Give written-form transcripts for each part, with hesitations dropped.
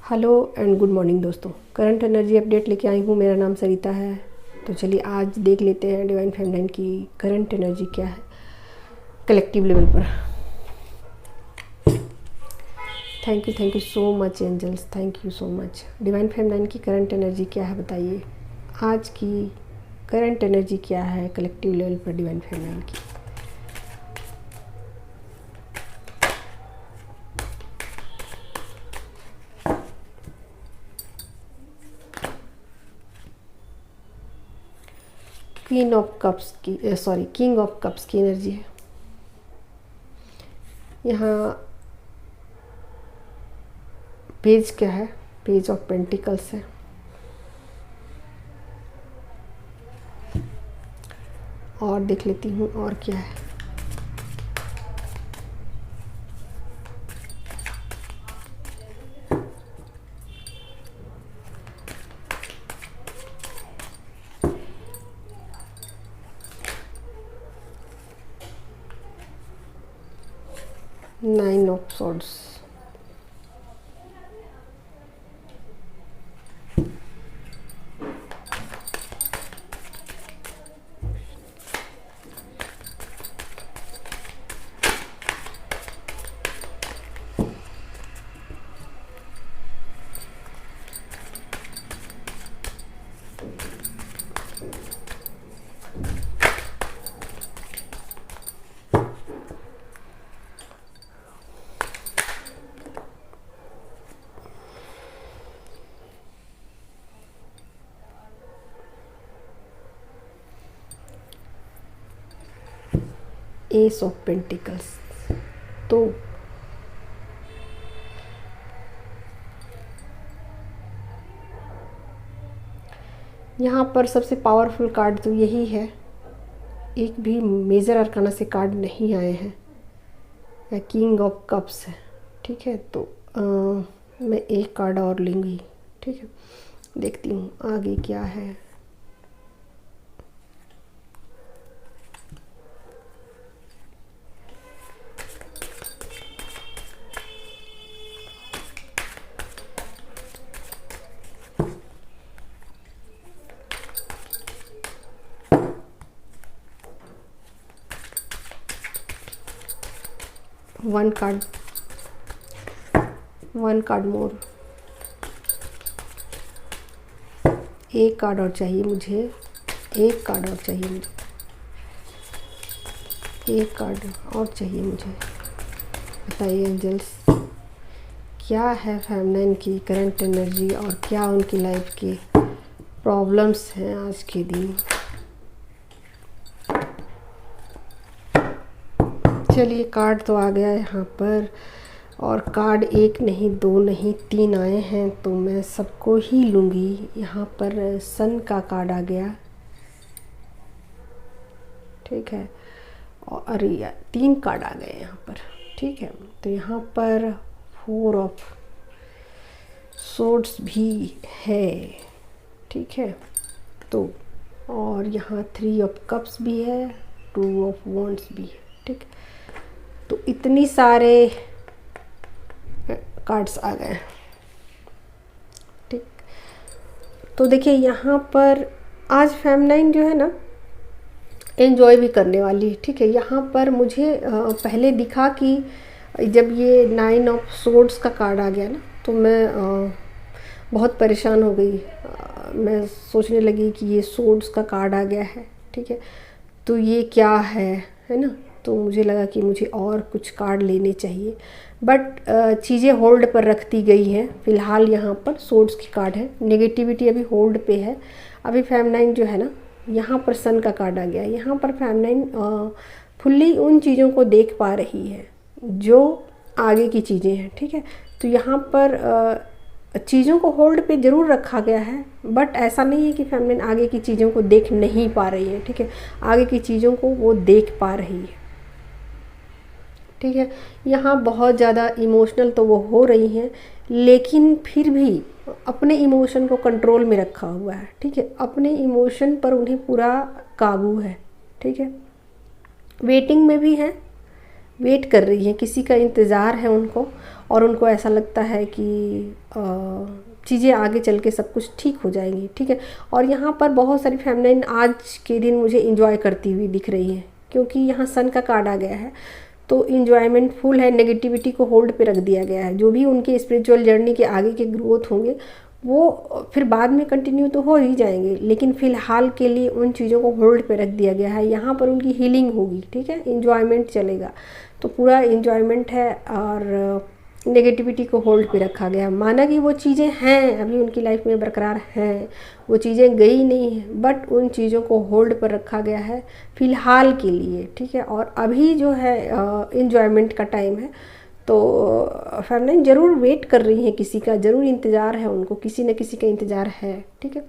Hello and good morning दोस्तों। Current energy update लेके आई हूँ। मेरा नाम सरिता है। तो चलिए आज देख लेते हैं डिवाइन फेमिनिन की करंट एनर्जी क्या है कलेक्टिव लेवल पर। Thank you so much angels, thank you so much. Divine feminine की करंट एनर्जी क्या है बताइए। आज की करंट एनर्जी क्या है कलेक्टिव लेवल पर डिवाइन फेमिनिन की। क्वीन ऑफ कप्स की किंग ऑफ कप्स की एनर्जी है। यहाँ पेज क्या है, पेज ऑफ पेंटिकल्स है। और देख लेती हूँ और क्या है। Nine of swords, S of pentacles. तो यहाँ पर सबसे पावरफुल कार्ड तो यही है। एक भी मेजर अरकाना से कार्ड नहीं आए हैं। या किंग ऑफ कप्स है। ठीक है, तो मैं एक कार्ड और लूँगी। ठीक है, देखती हूँ आगे क्या है। वन कार्ड मोर। एक कार्ड और चाहिए मुझे, एक कार्ड और चाहिए मुझे, एक कार्ड और चाहिए मुझे। बताइए एंजल्स क्या है फेमिनिन की करंट एनर्जी और क्या उनकी लाइफ के प्रॉब्लम्स हैं आज के दिन। चलिए कार्ड तो आ गया है यहाँ पर, और कार्ड एक नहीं दो नहीं तीन आए हैं, तो मैं सबको ही लूँगी। यहाँ पर सन का कार्ड आ गया। ठीक है, और अरे तीन कार्ड आ गए यहाँ पर। ठीक है, तो यहाँ पर फोर ऑफ सोर्ड्स भी है। ठीक है, तो और यहाँ थ्री ऑफ कप्स भी है, टू ऑफ वॉन्ड्स भी है। ठीक, तो इतनी सारे कार्ड्स आ गए। ठीक, तो देखिए यहाँ पर आज फेमिनिन जो है ना एंजॉय भी करने वाली है। ठीक है, यहाँ पर मुझे पहले दिखा कि जब ये नाइन ऑफ सोर्ड्स का कार्ड आ गया ना, तो मैं बहुत परेशान हो गई। मैं सोचने लगी कि ये सोर्ड्स का कार्ड आ गया है। ठीक है, तो ये क्या है ना। तो मुझे लगा कि मुझे और कुछ कार्ड लेने चाहिए, बट चीज़ें होल्ड पर रख दी गई हैं। फ़िलहाल यहाँ पर सोर्ड्स की कार्ड है, नेगेटिविटी अभी होल्ड पे है। अभी फेमिनिन जो है ना, यहाँ पर सन का कार्ड आ गया। यहाँ पर फेमिनिन फुल्ली उन चीज़ों को देख पा रही है जो आगे की चीज़ें हैं। ठीक है, तो यहाँ पर चीज़ों को होल्ड पे ज़रूर रखा गया है, बट ऐसा नहीं है कि फेमिनिन आगे की चीज़ों को देख नहीं पा रही है। ठीक है, आगे की चीज़ों को वो देख पा रही है। ठीक है, यहाँ बहुत ज़्यादा इमोशनल तो वो हो रही हैं, लेकिन फिर भी अपने इमोशन को कंट्रोल में रखा हुआ है। ठीक है, अपने इमोशन पर उन्हें पूरा काबू है। ठीक है, वेटिंग में भी है, वेट कर रही है, किसी का इंतज़ार है उनको। और उनको ऐसा लगता है कि चीज़ें आगे चल के सब कुछ ठीक हो जाएंगी, ठीक है। और यहाँ पर बहुत सारी फेमिनाइन आज के दिन मुझे इंजॉय करती हुई दिख रही है, क्योंकि यहाँ सन का कार्ड आ गया है, तो इन्जॉयमेंट फुल है, नेगेटिविटी को होल्ड पे रख दिया गया है। जो भी उनके स्पिरिचुअल जर्नी के आगे के ग्रोथ होंगे वो फिर बाद में कंटिन्यू तो हो ही जाएंगे, लेकिन फ़िलहाल के लिए उन चीज़ों को होल्ड पे रख दिया गया है। यहाँ पर उनकी हीलिंग होगी, ठीक है, इन्जॉयमेंट चलेगा, तो पूरा इन्जॉयमेंट है और नेगेटिविटी को होल्ड पे रखा गया। माना कि वो चीज़ें हैं अभी उनकी लाइफ में बरकरार हैं, वो चीज़ें गई नहीं हैं, बट उन चीज़ों को होल्ड पर रखा गया है फ़िलहाल के लिए, ठीक है। और अभी जो है इन्जॉयमेंट का टाइम है, तो फेमिनाइन ज़रूर वेट कर रही है, किसी का ज़रूर इंतज़ार है उनको, किसी न किसी का इंतज़ार है, ठीक है।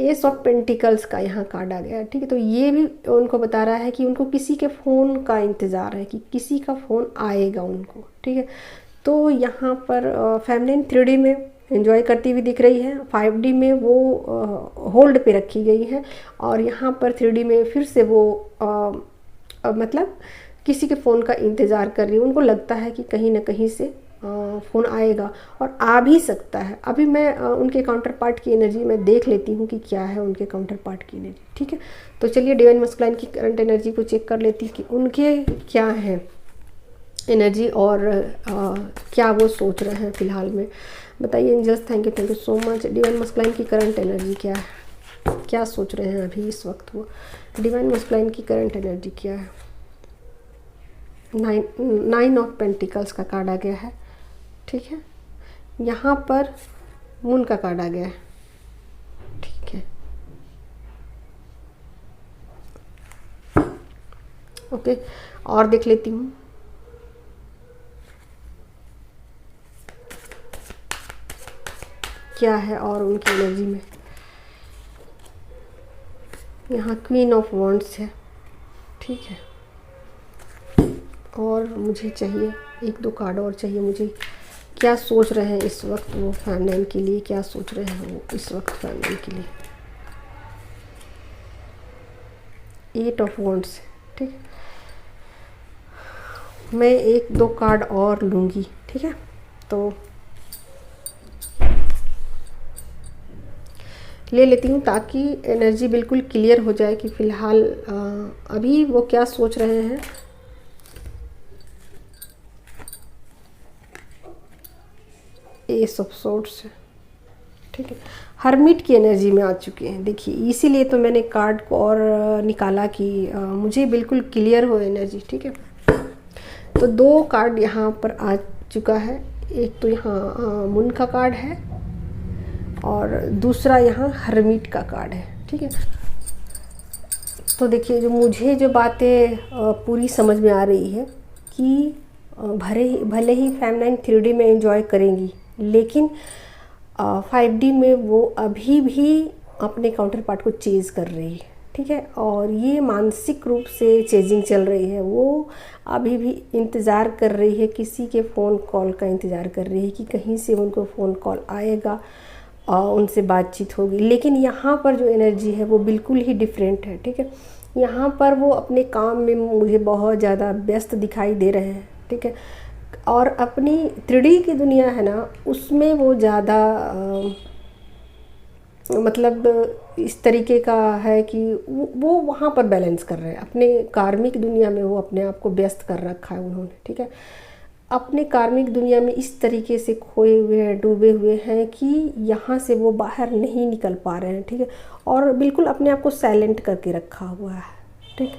एस ऑफ पेंटिकल्स का यहाँ कार्ड आ गया, ठीक है। तो ये भी उनको बता रहा है कि उनको किसी के फ़ोन का इंतज़ार है, कि किसी का फ़ोन आएगा उनको, ठीक है। तो यहाँ पर फेमिनाइन 3D में एंजॉय करती हुई दिख रही है, 5D में वो होल्ड पे रखी गई है, और यहाँ पर 3D में फिर से वो मतलब किसी के फ़ोन का इंतज़ार कर रही है। उनको लगता है कि कहीं ना कहीं से फ़ोन आएगा और आ भी सकता है। अभी मैं उनके काउंटर पार्ट की एनर्जी मैं देख लेती हूँ कि क्या है उनके काउंटर पार्ट की एनर्जी, ठीक है। तो चलिए डिवाइन मस्कुलाइन की करंट एनर्जी को चेक कर लेती कि उनके क्या है एनर्जी और क्या वो सोच रहे हैं फ़िलहाल में। बताइए angels, thank you so much. Divine masculine की करंट एनर्जी क्या है, क्या सोच रहे हैं अभी इस वक्त वो। डिवाइन मस्कुलाइन की करंट एनर्जी क्या है। 9 ऑफ पेंटिकल्स का कार्ड आ गया है, ठीक है। यहाँ पर मून का कार्ड आ गया है, ठीक है, ओके। और देख लेती हूँ क्या है और उनकी एनर्जी में। यहाँ क्वीन ऑफ वॉन्ड्स है, ठीक है। और मुझे चाहिए 1-2 कार्ड और चाहिए मुझे। क्या सोच रहे हैं इस वक्त वो फेमिनाइन के लिए, क्या सोच रहे हैं वो इस वक्त फेमिनाइन के लिए। 8 ऑफ वॉन्ड्स, ठीक। मैं 1-2 कार्ड और लूँगी, ठीक है। तो ले लेती हूँ ताकि एनर्जी बिल्कुल क्लियर हो जाए कि फ़िलहाल अभी वो क्या सोच रहे हैं। एस ऑफ सोर्ड्स, ठीक है। हर्मिट की एनर्जी में आ चुके हैं, देखिए इसीलिए तो मैंने कार्ड को और निकाला कि मुझे बिल्कुल क्लियर हो एनर्जी, ठीक है। तो 2 कार्ड यहाँ पर आ चुका है। एक तो यहाँ मून का कार्ड है और दूसरा यहाँ हर्मिट का कार्ड है, ठीक है। तो देखिए मुझे जो बातें पूरी समझ में आ रही है कि भले ही फेमिनाइन 3D में एंजॉय करेंगी, लेकिन 5D में वो अभी भी अपने काउंटर पार्ट को चेज़ कर रही है, ठीक है। और ये मानसिक रूप से चेजिंग चल रही है, वो अभी भी इंतज़ार कर रही है, किसी के फ़ोन कॉल का इंतज़ार कर रही है कि कहीं से उनको फ़ोन कॉल आएगा और उनसे बातचीत होगी। लेकिन यहाँ पर जो एनर्जी है वो बिल्कुल ही डिफरेंट है, ठीक है। यहाँ पर वो अपने काम में मुझे बहुत ज़्यादा व्यस्त दिखाई दे रहे हैं, ठीक है। और अपनी 3D की दुनिया है ना, उसमें वो ज़्यादा मतलब इस तरीके का है कि वो वहाँ पर बैलेंस कर रहे हैं। अपने कार्मिक दुनिया में वो अपने आप को व्यस्त कर रखा है उन्होंने, ठीक है। अपने कार्मिक दुनिया में इस तरीके से खोए हुए हैं, डूबे हुए हैं कि यहाँ से वो बाहर नहीं निकल पा रहे हैं, ठीक है। और बिल्कुल अपने आप को साइलेंट करके रखा हुआ है, ठीक।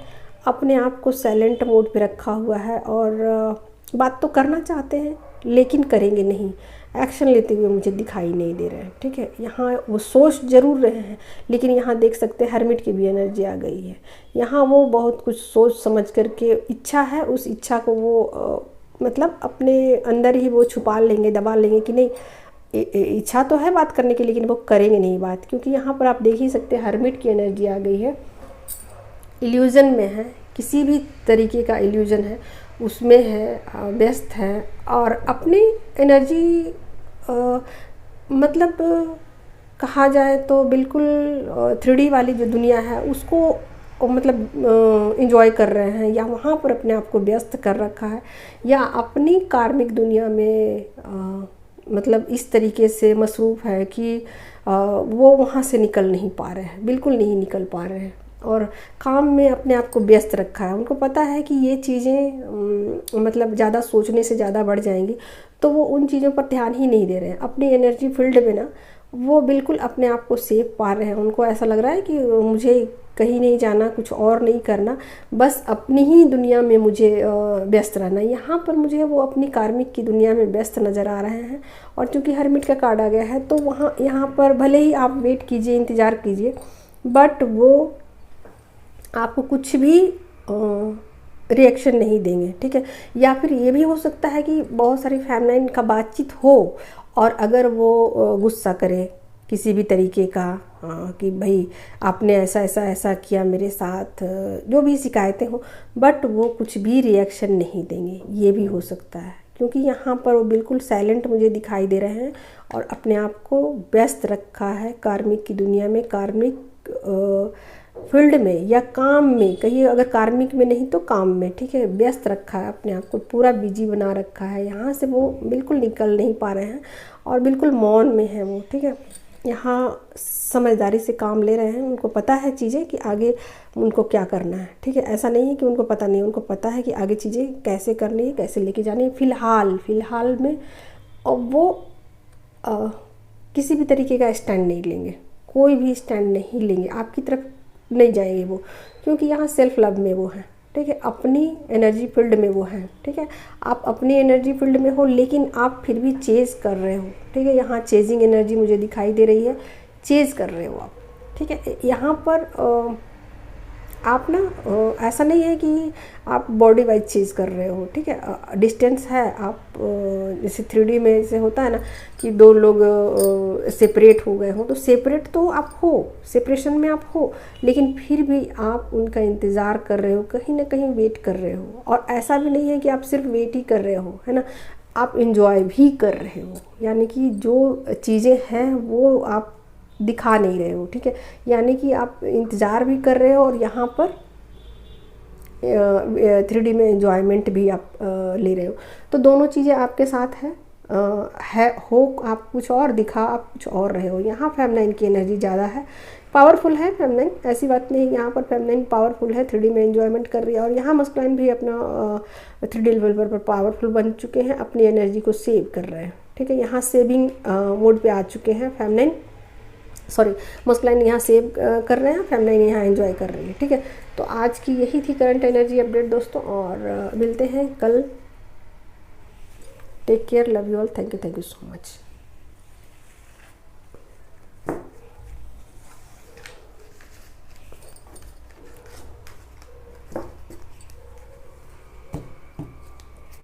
अपने आप को साइलेंट मोड पे रखा हुआ है और बात तो करना चाहते हैं लेकिन करेंगे नहीं, एक्शन लेते हुए मुझे दिखाई नहीं दे रहे हैं, ठीक है। यहाँ वो सोच ज़रूर रहे हैं, लेकिन यहाँ देख सकते हैं हर्मिट की भी एनर्जी आ गई है। यहाँ वो बहुत कुछ सोच समझ करके इच्छा है, उस इच्छा को वो मतलब अपने अंदर ही वो छुपा लेंगे, दबा लेंगे कि नहीं इच्छा तो है बात करने की, लेकिन वो करेंगे नहीं बात। क्योंकि यहाँ पर आप देख ही सकते हैं हर्मिट की एनर्जी आ गई है, इल्यूज़न में है, किसी भी तरीके का इल्यूज़न है उसमें है, व्यस्त है और अपनी एनर्जी मतलब कहा जाए तो बिल्कुल 3D वाली जो दुनिया है उसको मतलब इंजॉय कर रहे हैं, या वहाँ पर अपने आप को व्यस्त कर रखा है, या अपनी कार्मिक दुनिया में मतलब इस तरीके से मसरूफ़ है कि वो वहाँ से निकल नहीं पा रहे हैं, बिल्कुल नहीं निकल पा रहे हैं, और काम में अपने आप को व्यस्त रखा है। उनको पता है कि ये चीज़ें मतलब ज़्यादा सोचने से ज़्यादा बढ़ जाएंगी, तो वो उन चीज़ों पर ध्यान ही नहीं दे रहे हैं। अपनी एनर्जी फील्ड में ना वो बिल्कुल अपने आप को सेफ पा रहे हैं। उनको ऐसा लग रहा है कि मुझे कहीं नहीं जाना, कुछ और नहीं करना, बस अपनी ही दुनिया में मुझे व्यस्त रहना। यहाँ पर मुझे वो अपनी कार्मिक की दुनिया में व्यस्त नज़र आ रहे हैं। और चूँकि हरमिट का कार्ड आ गया है, तो वहाँ यहाँ पर भले ही आप वेट कीजिए, इंतज़ार कीजिए, बट वो आपको कुछ भी रिएक्शन नहीं देंगे, ठीक है। या फिर ये भी हो सकता है कि बहुत सारी फैमिली का बातचीत हो, और अगर वो गुस्सा करे किसी भी तरीके का, कि भाई आपने ऐसा ऐसा ऐसा किया मेरे साथ, जो भी शिकायतें हो, बट वो कुछ भी रिएक्शन नहीं देंगे, ये भी हो सकता है। क्योंकि यहाँ पर वो बिल्कुल साइलेंट मुझे दिखाई दे रहे हैं, और अपने आप को व्यस्त रखा है कार्मिक की दुनिया में, कार्मिक फील्ड में या काम में, कहीं अगर कार्मिक में नहीं तो काम में, ठीक है, व्यस्त रखा है, अपने आप को पूरा बिजी बना रखा है। यहाँ से वो बिल्कुल निकल नहीं पा रहे हैं, और बिल्कुल मौन में है वो, ठीक है। यहाँ समझदारी से काम ले रहे हैं, उनको पता है चीज़ें कि आगे उनको क्या करना है, ठीक है। ऐसा नहीं है कि उनको पता नहीं, उनको पता है कि आगे चीज़ें कैसे करनी है, कैसे लेके जानी है। फ़िलहाल में और वो किसी भी तरीके का स्टैंड नहीं लेंगे, कोई भी स्टैंड नहीं लेंगे, आपकी तरफ नहीं जाएंगे वो, क्योंकि यहाँ सेल्फ लव में वो हैं, ठीक है, अपनी एनर्जी फील्ड में वो हैं, ठीक है। आप अपनी एनर्जी फील्ड में हो, लेकिन आप फिर भी चेज़ कर रहे हो, ठीक है। यहाँ चेजिंग एनर्जी मुझे दिखाई दे रही है, चेज़ कर रहे हो आप, ठीक है। यहाँ पर आप ना ऐसा नहीं है कि आप बॉडी वाइज चेज़ कर रहे हो, ठीक है। डिस्टेंस है, आप जैसे 3D में जैसे होता है ना कि दो लोग सेपरेट हो गए हो, तो सेपरेट तो आप हो, सेपरेशन में आप हो, लेकिन फिर भी आप उनका इंतज़ार कर रहे हो, कहीं ना कहीं वेट कर रहे हो। और ऐसा भी नहीं है कि आप सिर्फ वेट ही कर रहे हो, है ना, आप इंजॉय भी कर रहे हो। यानी कि जो चीज़ें हैं वो आप दिखा नहीं रहे हो, ठीक है। यानी कि आप इंतज़ार भी कर रहे हो, और यहाँ पर 3D में एंजॉयमेंट भी आप ले रहे हो। तो दोनों चीज़ें आपके साथ है आप कुछ और दिखा, आप कुछ और रहे हो। यहाँ फेमिनाइन की एनर्जी ज़्यादा है, पावरफुल है फेमिनाइन, ऐसी बात नहीं है। यहाँ पर फेमिनाइन पावरफुल है, 3D में एंजॉयमेंट कर रही है, और यहाँ मस्कुलाइन भी अपना 3D लेवल पर पावरफुल बन चुके हैं, अपनी एनर्जी को सेव कर रहे हैं, ठीक है। यहाँ सेविंग मोड पे आ चुके हैं फेमिनाइन, मस्कुलाइन यहाँ सेव कर रहे हैं, फेमिनाइन यहाँ एंजॉय कर रही है, ठीक है। तो आज की यही थी करंट एनर्जी अपडेट दोस्तों, और मिलते हैं कल। Take care, love you all, thank you so much.